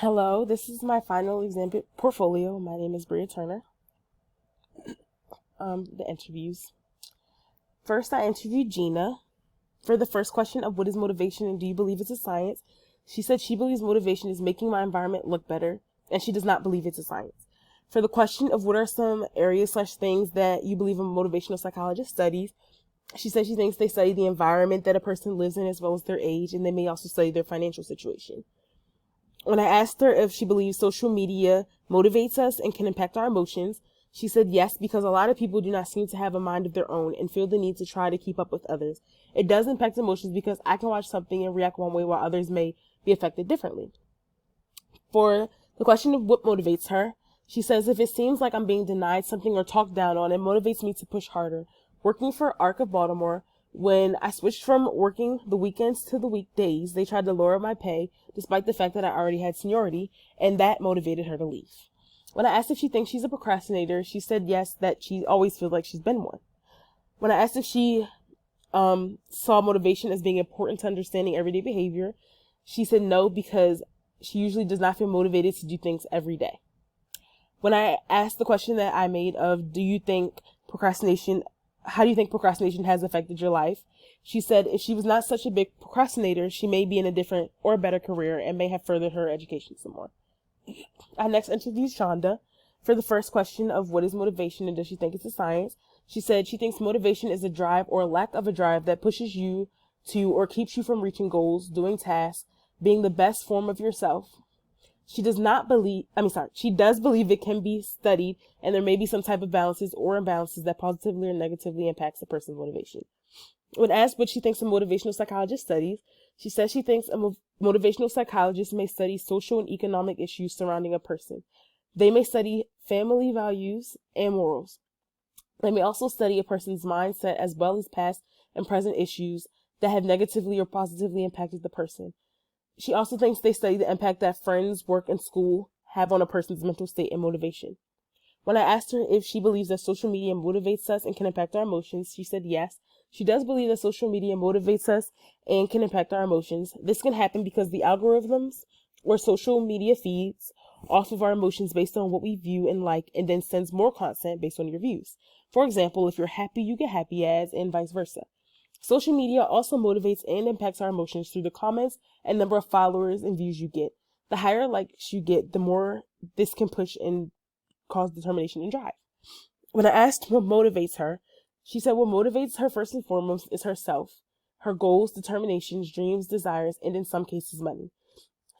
Hello, this is my final exam portfolio. My name is Bria Turner. The interviews. First, I interviewed Gina for the first question of what is motivation and do you believe it's a science. She said she believes motivation is making my environment look better, and she does not believe it's a science. For the question of what are some areas/things that you believe a motivational psychologist studies, she said she thinks they study the environment that a person lives in as well as their age, and they may also study their financial situation. When I asked her if she believes social media motivates us and can impact our emotions, she said yes, because a lot of people do not seem to have a mind of their own and feel the need to try to keep up with others. It does impact emotions because I can watch something and react one way while others may be affected differently. For the question of what motivates her, she says if it seems like I'm being denied something or talked down on, it motivates me to push harder. Working for ARC of Baltimore, when I switched from working the weekends to the weekdays, they tried to lower my pay despite the fact that I already had seniority, and that motivated her to leave. When I asked if she thinks she's a procrastinator, she said yes, that she always feels like she's been one. When I asked if she saw motivation as being important to understanding everyday behavior, she said no, because she usually does not feel motivated to do things every day. When I asked the question that I made of how do you think procrastination has affected your life? She said if she was not such a big procrastinator, she may be in a different or better career and may have furthered her education some more. I next interviewed Shonda for the first question of what is motivation and does she think it's a science. She said she thinks motivation is a drive or a lack of a drive that pushes you to or keeps you from reaching goals, doing tasks, being the best form of yourself. She does believe it can be studied and there may be some type of balances or imbalances that positively or negatively impacts a person's motivation. When asked what she thinks a motivational psychologist studies, she says she thinks a motivational psychologist may study social and economic issues surrounding a person. They may study family values and morals. They may also study a person's mindset as well as past and present issues that have negatively or positively impacted the person. She also thinks they study the impact that friends, work, and school have on a person's mental state and motivation. When I asked her if she believes that social media motivates us and can impact our emotions, she said yes. She does believe that social media motivates us and can impact our emotions. This can happen because the algorithms or social media feeds off of our emotions based on what we view and like, and then sends more content based on your views. For example, if you're happy, you get happy ads, and vice versa. Social media also motivates and impacts our emotions through the comments and number of followers and views you get. The higher likes you get, the more this can push and cause determination and drive. When I asked what motivates her, she said what motivates her first and foremost is herself, her goals, determinations, dreams, desires, and in some cases money.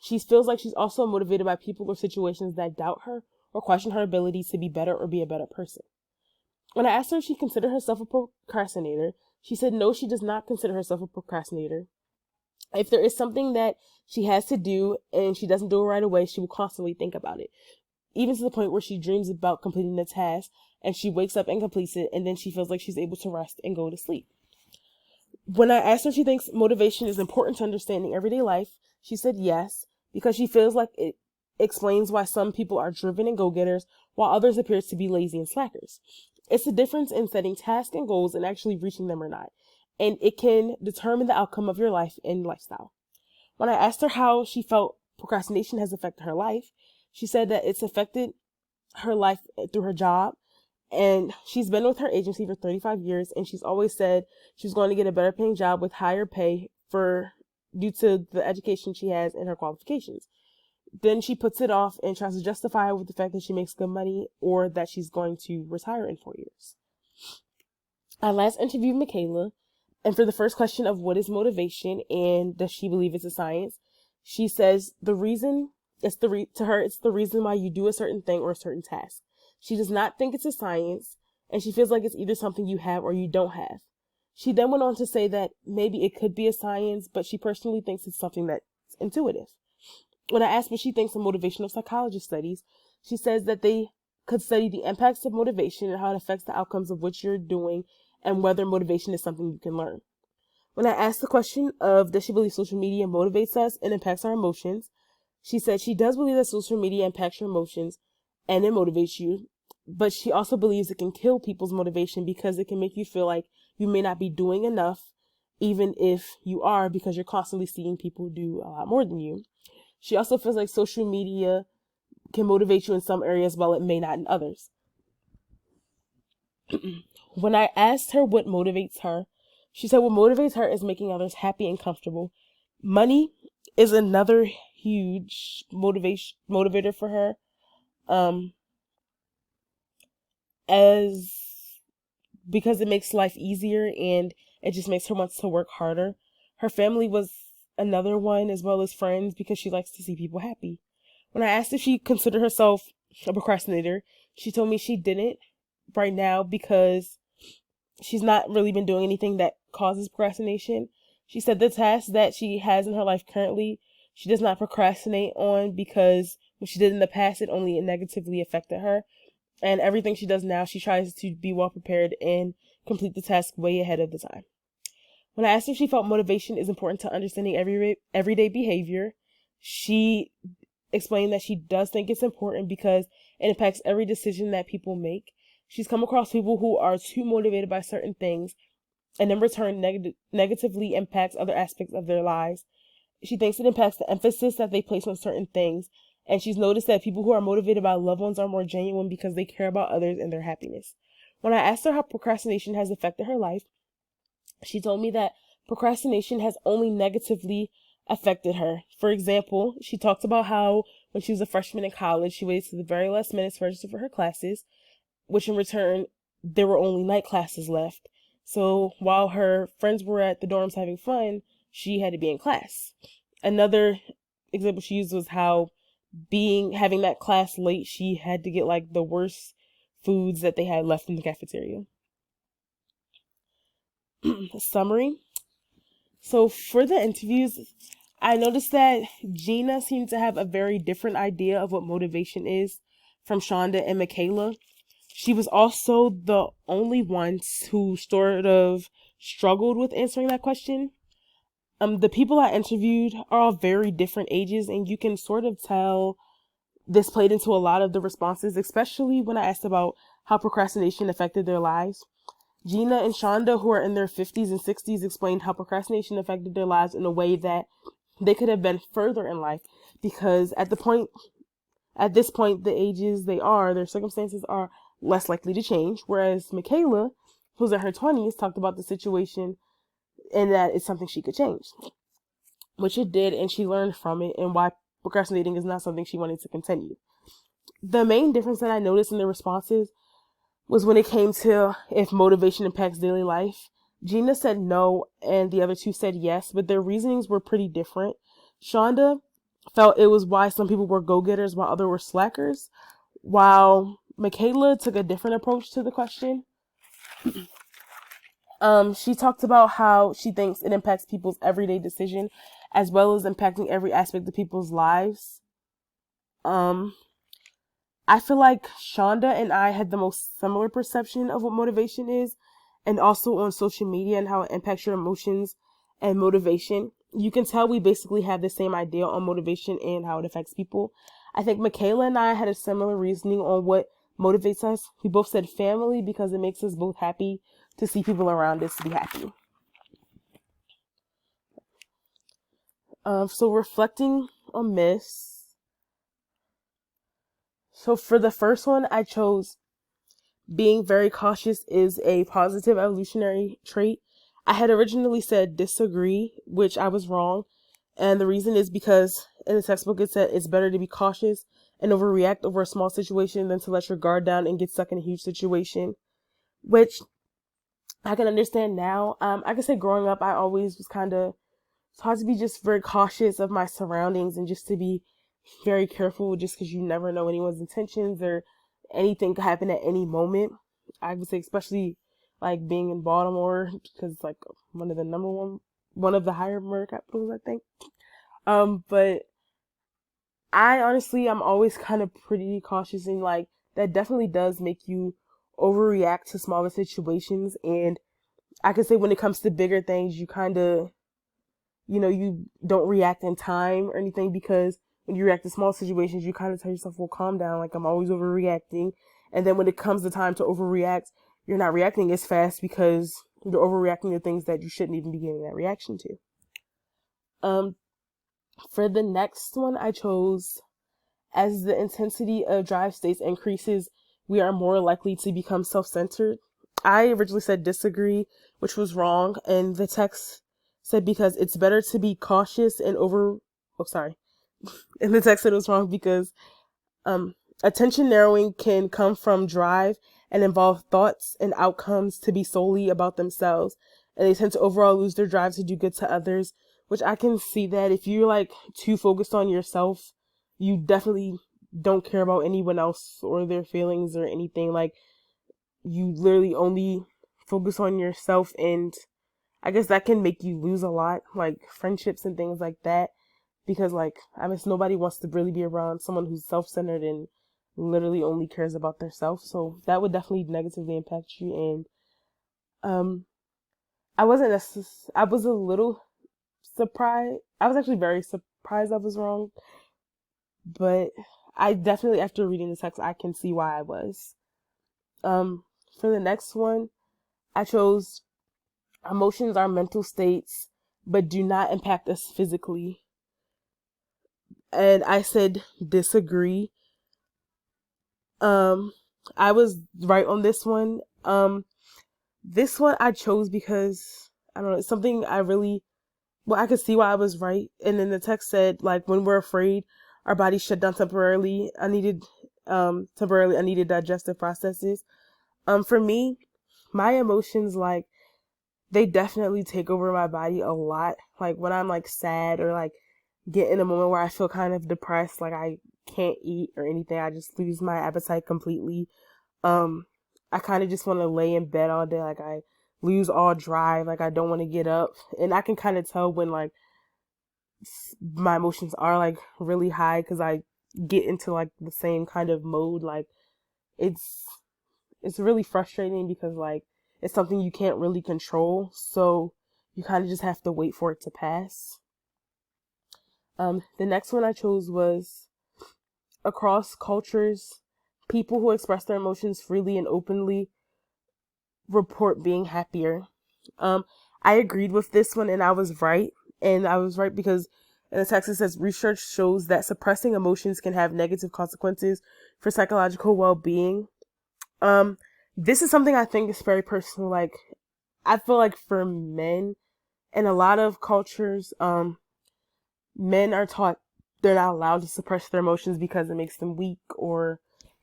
She feels like she's also motivated by people or situations that doubt her or question her ability to be better or be a better person. When I asked her if she considered herself a procrastinator, she said no, she does not consider herself a procrastinator. If there is something that she has to do and she doesn't do it right away, she will constantly think about it, even to the point where she dreams about completing the task and she wakes up and completes it, and then she feels like she's able to rest and go to sleep. When I asked her if she thinks motivation is important to understanding everyday life, she said yes, because she feels like it explains why some people are driven and go-getters while others appear to be lazy and slackers. It's the difference in setting tasks and goals and actually reaching them or not, and it can determine the outcome of your life and lifestyle. When I asked her how she felt procrastination has affected her life, she said that it's affected her life through her job, and she's been with her agency for 35 years, and she's always said she was going to get a better paying job with higher pay due to the education she has and her qualifications. Then she puts it off and tries to justify it with the fact that she makes good money or that she's going to retire in 4 years. I last interviewed Michaela, and for the first question of what is motivation and does she believe it's a science, she says to her it's the reason why you do a certain thing or a certain task. She does not think it's a science, and she feels like it's either something you have or you don't have. She then went on to say that maybe it could be a science, but she personally thinks it's something that's intuitive. When I asked what she thinks a motivational psychologist studies, she says that they could study the impacts of motivation and how it affects the outcomes of what you're doing and whether motivation is something you can learn. When I asked the question of does she believe social media motivates us and impacts our emotions, she said she does believe that social media impacts your emotions and it motivates you, but she also believes it can kill people's motivation because it can make you feel like you may not be doing enough, even if you are, because you're constantly seeing people do a lot more than you. She also feels like social media can motivate you in some areas while it may not in others. When I asked her what motivates her, she said what motivates her is making others happy and comfortable. Money is another huge motivator for her. As because it makes life easier and it just makes her want to work harder. Her family was another one, as well as friends, because she likes to see people happy. When I asked if she considered herself a procrastinator, she told me she didn't right now because she's not really been doing anything that causes procrastination. She said the tasks that she has in her life currently, she does not procrastinate on because what she did in the past, it only negatively affected her. And everything she does now, she tries to be well prepared and complete the task way ahead of the time. When I asked if she felt motivation is important to understanding everyday behavior, she explained that she does think it's important because it impacts every decision that people make. She's come across people who are too motivated by certain things and in return negatively impacts other aspects of their lives. She thinks it impacts the emphasis that they place on certain things, and she's noticed that people who are motivated by loved ones are more genuine because they care about others and their happiness. When I asked her how procrastination has affected her life, she told me that procrastination has only negatively affected her. For example, she talked about how when she was a freshman in college, she waited to the very last minute to register for her classes, which in return, there were only night classes left. So while her friends were at the dorms having fun, she had to be in class. Another example she used was how having that class late, she had to get like the worst foods that they had left in the cafeteria. Summary. So for the interviews, I noticed that Gina seemed to have a very different idea of what motivation is from Shonda and Michaela. She was also the only one who sort of struggled with answering that question. The people I interviewed are all very different ages, and you can sort of tell this played into a lot of the responses, especially when I asked about how procrastination affected their lives. Gina and Shonda, who are in their 50s and 60s, explained how procrastination affected their lives in a way that they could have been further in life because at this point, the ages they are, their circumstances are less likely to change. Whereas Michaela, who's in her 20s, talked about the situation and that it's something she could change, which it did, and she learned from it and why procrastinating is not something she wanted to continue. The main difference that I noticed in the responses was when it came to if motivation impacts daily life. Gina said no, and the other two said yes, but their reasonings were pretty different. Shonda felt it was why some people were go-getters while others were slackers, while Michaela took a different approach to the question. She talked about how she thinks it impacts people's everyday decision as well as impacting every aspect of people's lives. I feel like Shonda and I had the most similar perception of what motivation is, and also on social media and how it impacts your emotions and motivation. You can tell we basically have the same idea on motivation and how it affects people. I think Michaela and I had a similar reasoning on what motivates us. We both said family because it makes us both happy to see people around us be happy. So reflecting on this. So for the first one, I chose being very cautious is a positive evolutionary trait. I had originally said disagree, which I was wrong. And the reason is because in the textbook it said it's better to be cautious and overreact over a small situation than to let your guard down and get stuck in a huge situation, which I can understand now. I can say growing up, I always was taught to be just very cautious of my surroundings and just to be very careful just because you never know anyone's intentions or anything could happen at any moment. I would say especially like being in Baltimore because it's like one of the higher murder capitals, I think. But I'm always kind of pretty cautious and like that definitely does make you overreact to smaller situations. And I could say when it comes to bigger things, you you don't react in time or anything because when you react to small situations, you kind of tell yourself, well, calm down. Like I'm always overreacting. And then when it comes to time to overreact, you're not reacting as fast because you're overreacting to things that you shouldn't even be giving that reaction to. For the next one, I chose, as the intensity of drive states increases, we are more likely to become self-centered. I originally said disagree, which was wrong, and the text said because it's better to be cautious and and the text said it was wrong because attention narrowing can come from drive and involve thoughts and outcomes to be solely about themselves, and they tend to overall lose their drive to do good to others, which I can see that if you're like too focused on yourself, you definitely don't care about anyone else or their feelings or anything. Like, you literally only focus on yourself, and I guess that can make you lose a lot, like friendships and things like that, because like, I guess nobody wants to really be around someone who's self-centered and literally only cares about themselves. So that would definitely negatively impact you. And I was a little surprised. I was actually very surprised I was wrong, but I definitely, after reading the text, I can see why I was. For the next one, I chose emotions are mental states, but do not impact us physically. And I said disagree. I was right on this one. This one I chose because, I don't know, it's something I could see why I was right. And then the text said, like, when we're afraid, our bodies shut down temporarily. Unneeded digestive processes. For me, my emotions, like, they definitely take over my body a lot. Like, when I'm like sad or like get in a moment where I feel kind of depressed, like I can't eat or anything, I just lose my appetite completely. I kind of just want to lay in bed all day. Like, I lose all drive. Like, I don't want to get up. And I can kind of tell when like my emotions are like really high, because I get into like the same kind of mode. Like, it's really frustrating because like it's something you can't really control. So you kind of just have to wait for it to pass. The next one I chose was across cultures, people who express their emotions freely and openly report being happier. I agreed with this one, and I was right. And I was right because in the text it says research shows that suppressing emotions can have negative consequences for psychological well-being. This is something I think is very personal. Like, I feel like for men, in a lot of cultures, men are taught they're not allowed to suppress their emotions because it makes them weak, or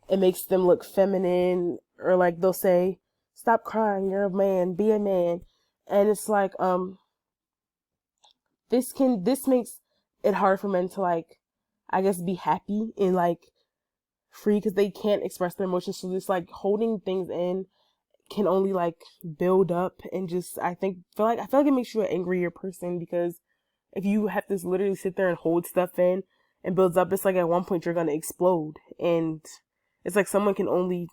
it makes them look feminine, or like they'll say, stop crying, you're a man, be a man. And it's like, this makes it hard for men to, like, I guess, be happy and like free, because they can't express their emotions. So this like holding things in can only like build up, and just, I feel like it makes you an angrier person, because if you have to literally sit there and hold stuff in and builds up, it's like at one point you're gonna explode. And it's like someone can only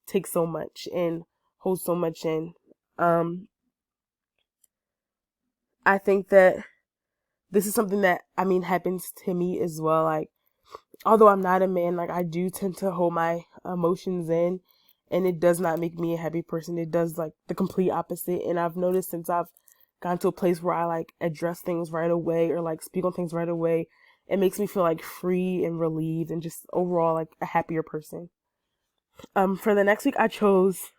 take so much and hold so much in. I think that this is something that, I mean, happens to me as well. Like, although I'm not a man, like, I do tend to hold my emotions in, and it does not make me a happy person. It does like the complete opposite. And I've noticed since I've gotten to a place where I like address things right away, or like speak on things right away, it makes me feel like free and relieved and just overall like a happier person. For the next week, I chose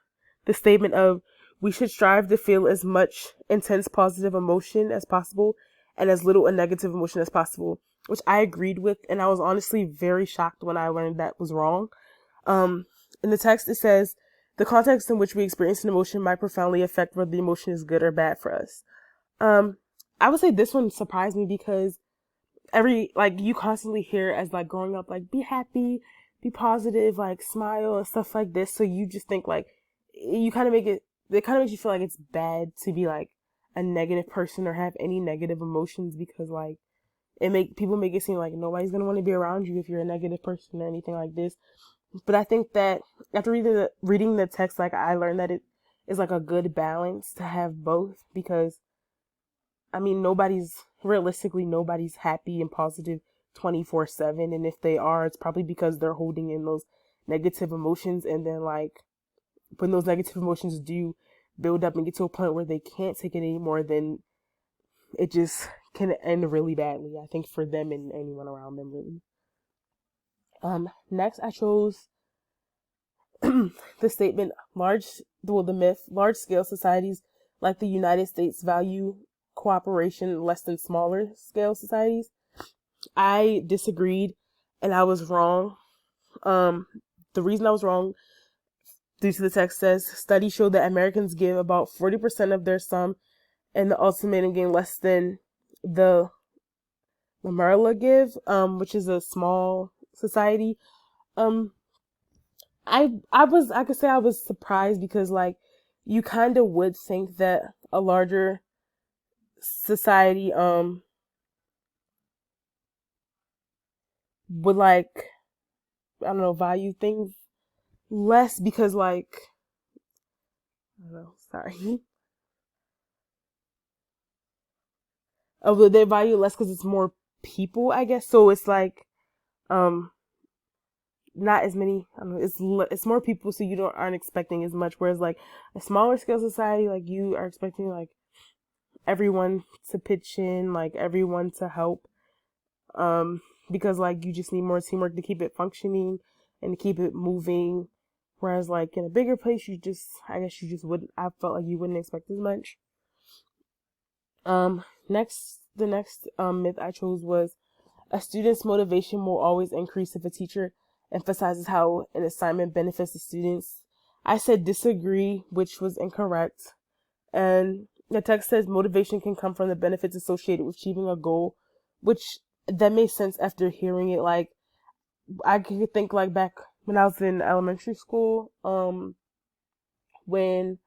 the statement of, we should strive to feel as much intense positive emotion as possible and as little a negative emotion as possible, which I agreed with. And I was honestly very shocked when I learned that was wrong. In the text, it says, the context in which we experience an emotion might profoundly affect whether the emotion is good or bad for us. I would say this one surprised me, because you constantly hear as like growing up, like, be happy, be positive, like smile and stuff like this. So you just think like, it kind of makes you feel like it's bad to be like a negative person or have any negative emotions, because like people make it seem like nobody's going to want to be around you if you're a negative person or anything like this. But I think that after reading the text, like, I learned that it is like a good balance to have both, because I mean, realistically, nobody's happy and positive 24/7. And if they are, it's probably because they're holding in those negative emotions. And then like, when those negative emotions do build up and get to a point where they can't take it anymore, then it just can end really badly, I think, for them and anyone around them, really. Next, I chose the statement, the myth, large-scale societies like the United States value cooperation less than smaller-scale societies. I disagreed, and I was wrong. The reason I was wrong, due to the text, says, studies show that Americans give about 40% of their sum and the ultimatum gain less than the Lamarla give, which is a small society. I could say I was surprised because, like, you kind of would think that a larger society, would, like, I don't know, value things less because, like, I don't know, sorry. Oh, they value less because it's more people, I guess. So it's like, not as many. I don't know, it's more people, so you aren't expecting as much. Whereas like a smaller scale society, like you are expecting like everyone to pitch in, like everyone to help, because like you just need more teamwork to keep it functioning and to keep it moving. Whereas like in a bigger place, I guess you just wouldn't. I felt like you wouldn't expect as much. The next myth I chose was a student's motivation will always increase if a teacher emphasizes how an assignment benefits the students. I said disagree, which was incorrect. And the text says motivation can come from the benefits associated with achieving a goal, which that makes sense after hearing it. Like, I could think like back when I was in elementary school, when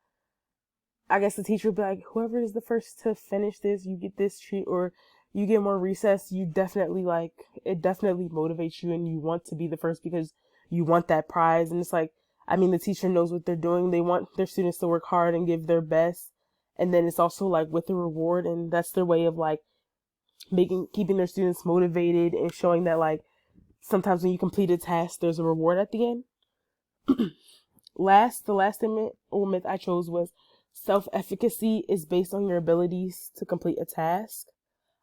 I guess the teacher would be like, whoever is the first to finish this, you get this treat, or you get more recess. It definitely motivates you and you want to be the first because you want that prize. And it's like, I mean, the teacher knows what they're doing. They want their students to work hard and give their best. And then it's also like with the reward, and that's their way of like keeping their students motivated and showing that like sometimes when you complete a task, there's a reward at the end. The last myth I chose was self-efficacy is based on your abilities to complete a task.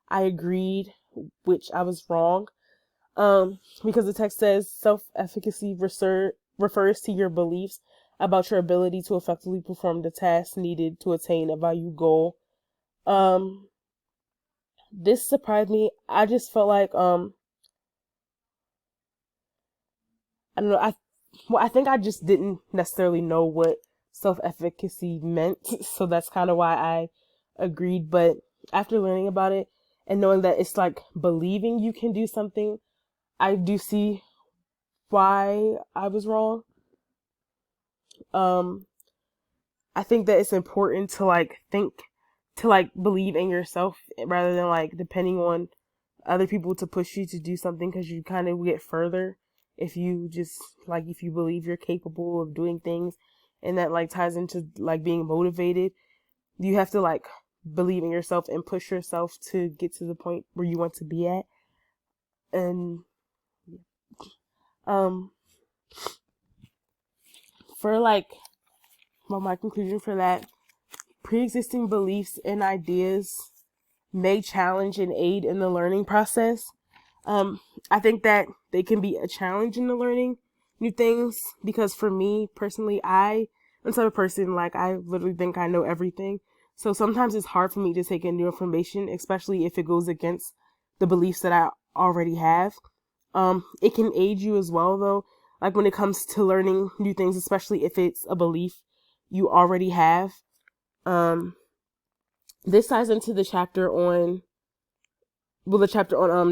I agreed, which I was wrong. Because the text says self-efficacy refers to your beliefs about your ability to effectively perform the task needed to attain a valued goal. This surprised me. I just felt like, I don't know, I think I just didn't necessarily know what self-efficacy meant, so that's kind of why I agreed. But after learning about it and knowing that it's like believing you can do something, I do see why I was wrong. I think that it's important to believe in yourself rather than like depending on other people to push you to do something, because you kind of get further if you believe you're capable of doing things, and that like ties into like being motivated. You have to like believe in yourself and push yourself to get to the point where you want to be at. And my conclusion for that, pre-existing beliefs and ideas may challenge and aid in the learning process. I think that they can be a challenge in the learning new things, because for me personally, I'm the type of person, like, I literally think I know everything. So sometimes it's hard for me to take in new information, especially if it goes against the beliefs that I already have. It can aid you as well, though, like when it comes to learning new things, especially if it's a belief you already have. This ties into the chapter on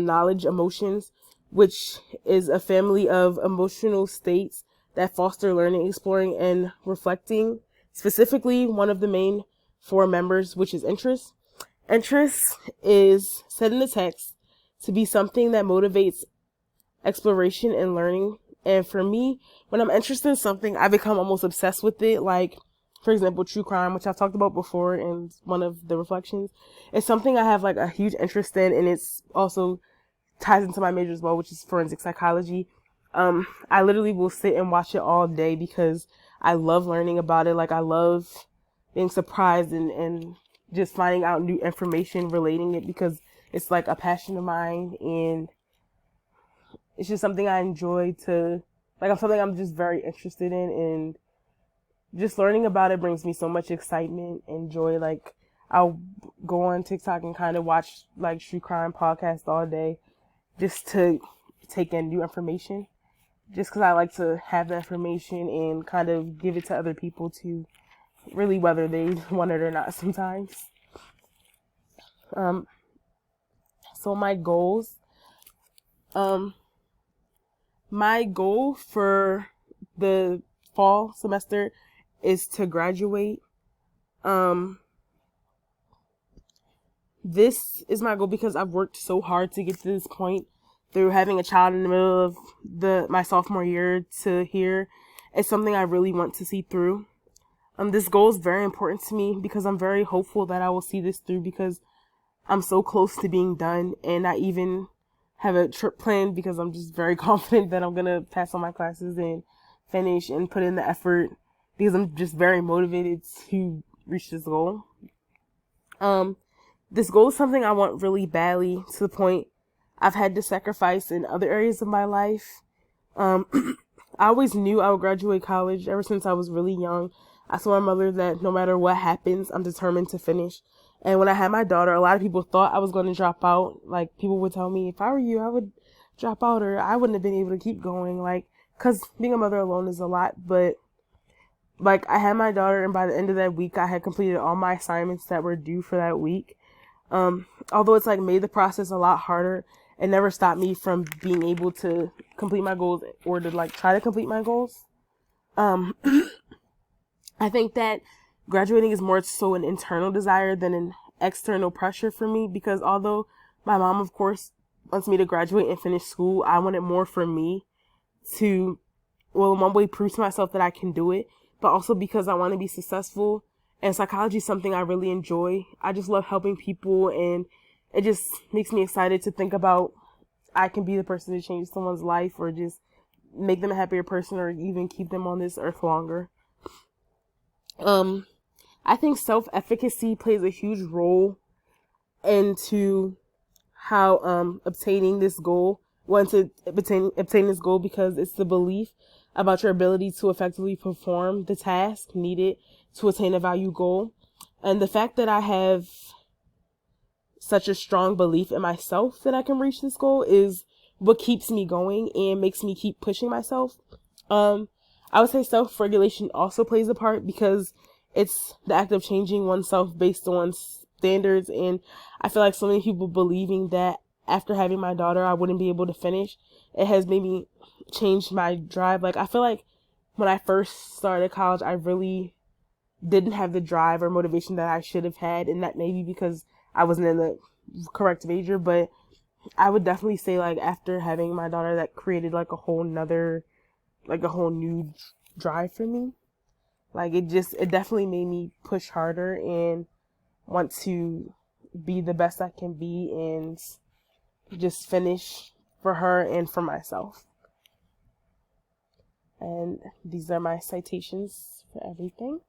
knowledge, emotions, which is a family of emotional states that foster learning, exploring, and reflecting. Specifically, one of the main four members, which is interest. Interest is said in the text to be something that motivates exploration and learning. And for me, when I'm interested in something, I become almost obsessed with it. Like, for example, true crime, which I've talked about before in one of the reflections. It's something I have like a huge interest in, and it's also ties into my major as well, which is forensic psychology. I literally will sit and watch it all day because I love learning about it. Like, I love being surprised and just finding out new information relating it, because It's like a passion of mine, and it's just something I enjoy something I'm just very interested in, and just learning about it brings me so much excitement and joy. Like, I'll go on TikTok and kind of watch like true crime podcasts all day just to take in new information. Just because I like to have the information and kind of give it to other people to really, whether they want it or not sometimes. So my goals, my goal for the fall semester is to graduate. This is my goal because I've worked so hard to get to this point through having a child in the middle of my sophomore year to here. It's something I really want to see through. This goal is very important to me because I'm very hopeful that I will see this through because I'm so close to being done, and I even have a trip planned because I'm just very confident that I'm going to pass all my classes and finish and put in the effort because I'm just very motivated to reach this goal. This goal is something I want really badly to the point I've had to sacrifice in other areas of my life. I always knew I would graduate college ever since I was really young. I told my mother that no matter what happens, I'm determined to finish. And when I had my daughter, a lot of people thought I was going to drop out. Like, people would tell me, if I were you, I would drop out, or I wouldn't have been able to keep going. Like, because being a mother alone is a lot. But, like, I had my daughter, and by the end of that week, I had completed all my assignments that were due for that week. Although it's, like, made the process a lot harder, it never stopped me from being able to complete my goals or to, like, try to complete my goals. I think that graduating is more so an internal desire than an external pressure for me, because although my mom, of course, wants me to graduate and finish school, I want it more for me to, well, in one way, prove to myself that I can do it, but also because I want to be successful. And psychology is something I really enjoy. I just love helping people, and it just makes me excited to think about I can be the person to change someone's life or just make them a happier person or even keep them on this earth longer. I think self-efficacy plays a huge role into how obtaining this goal, obtain this goal, because it's the belief about your ability to effectively perform the task needed to attain a value goal. And the fact that I have such a strong belief in myself that I can reach this goal is what keeps me going and makes me keep pushing myself. I would say self-regulation also plays a part because it's the act of changing oneself based on standards. And I feel like so many people believing that after having my daughter, I wouldn't be able to finish. It has made me change my drive. Like, I feel like when I first started college, I really didn't have the drive or motivation that I should have had. And that may be because I wasn't in the correct major, but I would definitely say, like, after having my daughter, that created like a whole new drive for me. Like, it definitely made me push harder and want to be the best I can be and just finish for her and for myself. And these are my citations for everything.